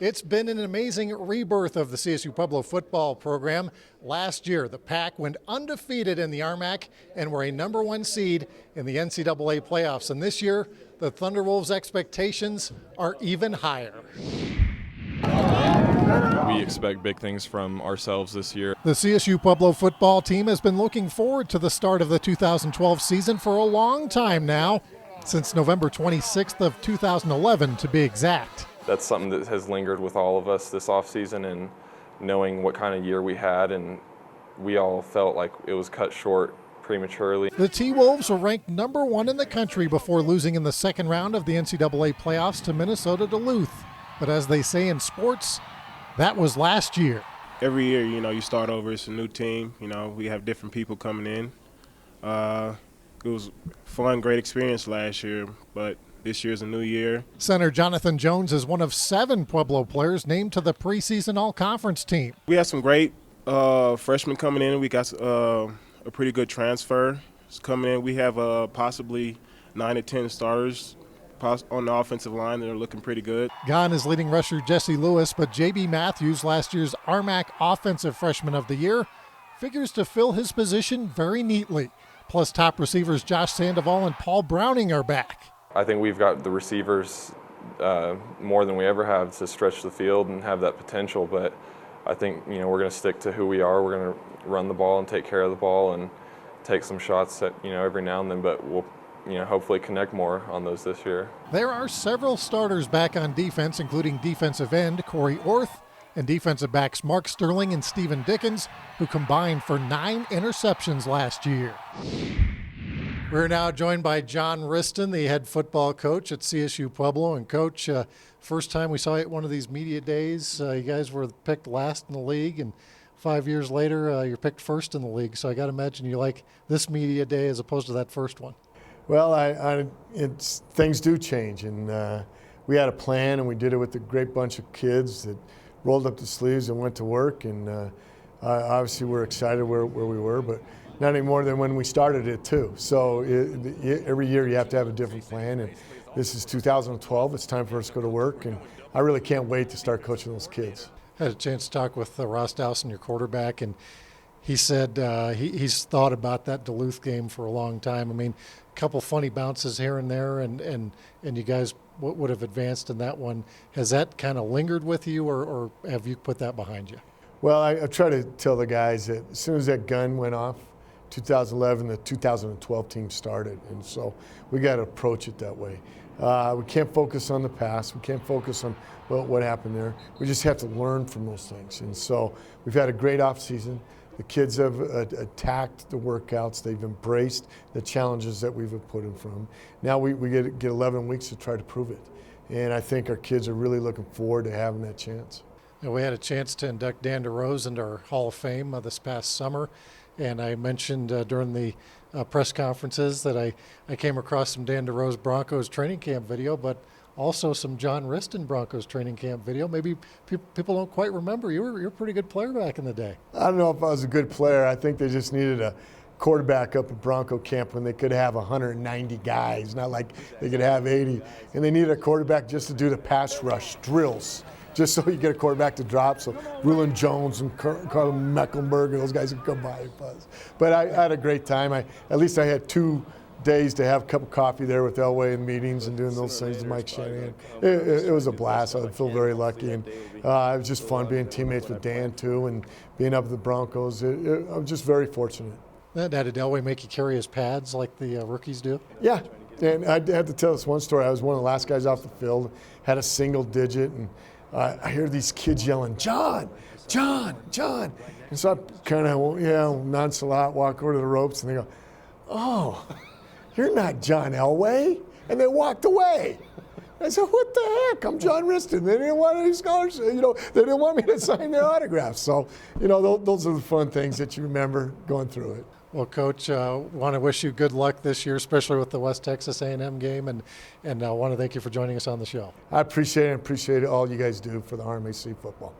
It's been an amazing rebirth of the CSU-Pueblo football program. Last year, the Pack went undefeated in the RMAC and were a #1 seed in the NCAA playoffs. And this year, the Thunderwolves' expectations are even higher. We expect big things from ourselves this year. The CSU-Pueblo football team has been looking forward to the start of the 2012 season for a long time now, since November 26th of 2011 to be exact. That's something that has lingered with all of us this offseason, and knowing what kind of year we had, and we all felt like it was cut short prematurely. The T-Wolves were ranked #1 in the country before losing in the second round of the NCAA playoffs to Minnesota Duluth. But as they say in sports, that was last year. Every year, you start over. It's a new team. We have different people coming in. It was fun, great experience last year, but this year's a new year. Center Jonathan Jones is one of 7 Pueblo players named to the preseason all-conference team. We have some great freshmen coming in. We got a pretty good transfer coming in. We have possibly 9 to 10 starters on the offensive line that are looking pretty good. Gone is leading rusher Jesse Lewis, but J.B. Matthews, last year's RMAC Offensive Freshman of the Year, figures to fill his position very neatly. Plus, top receivers Josh Sandoval and Paul Browning are back. I think we've got the receivers more than we ever have to stretch the field and have that potential, but I think we're going to stick to who we are. We're going to run the ball and take care of the ball and take some shots at every now and then, but we'll hopefully connect more on those this year. There are several starters back on defense, including defensive end Corey Orth and defensive backs Mark Sterling and Stephen Dickens, who combined for 9 interceptions last year. We're now joined by John Wristen, the head football coach at CSU-Pueblo. And Coach, first time we saw you at one of these media days, you guys were picked last in the league, and 5 years later, you're picked first in the league. So I got to imagine you like this media day as opposed to that first one. Well, things do change, and we had a plan, and we did it with a great bunch of kids that rolled up the sleeves and went to work. And obviously, we're excited where we were, but not any more than when we started it too. So every year you have to have a different plan, and this is 2012. It's time for us to go to work, and I really can't wait to start coaching those kids. I had a chance to talk with Ross Dausin, your quarterback, and he said he's thought about that Duluth game for a long time. I mean, a couple funny bounces here and there, and you guys would have advanced in that one. Has that kind of lingered with you, or have you put that behind you? Well, I try to tell the guys that as soon as that gun went off, 2011, the 2012 team started, and so we got to approach it that way. We can't focus on the past. We can't focus on what happened there. We just have to learn from those things. And so we've had a great off season. The kids have attacked the workouts. They've embraced the challenges that we've put in front of them. Now we get 11 weeks to try to prove it. And I think our kids are really looking forward to having that chance. Now, we had a chance to induct Dan DeRose into our Hall of Fame this past summer. And I mentioned during the press conferences that I came across some Dan DeRose Broncos training camp video, but also some John Wristen Broncos training camp video. Maybe people don't quite remember. You're a pretty good player back in the day. I don't know if I was a good player. I think they just needed a quarterback up at Bronco camp when they could have 190 guys, not like they could have 80. And they needed a quarterback just to do the pass rush drills, just so you get a quarterback to drop, so Rulon Jones and Carl Mecklenburg and those guys would come by and buzz. But I had a great time. At least I had 2 days to have a cup of coffee there with Elway and meetings and doing those things to Mike Shanahan. It was a blast. I feel very lucky, and it was just fun being teammates with Dan too, and being up at the Broncos. I was just very fortunate. Now, did Elway make you carry his pads like the rookies do? Yeah, and I had to tell this one story. I was one of the last guys off the field, had a single digit, and I hear these kids yelling, John, John, John. And so I kind of, nonchalant walk over to the ropes, and they go, oh, you're not John Elway. And they walked away. I said, what the heck? I'm John Wristen. They didn't want any scholarships. They didn't want me to sign their autographs. So, those are the fun things that you remember going through it. Well, Coach, want to wish you good luck this year, especially with the West Texas A&M game, and want to thank you for joining us on the show. I appreciate it and appreciate all you guys do for the RMAC football.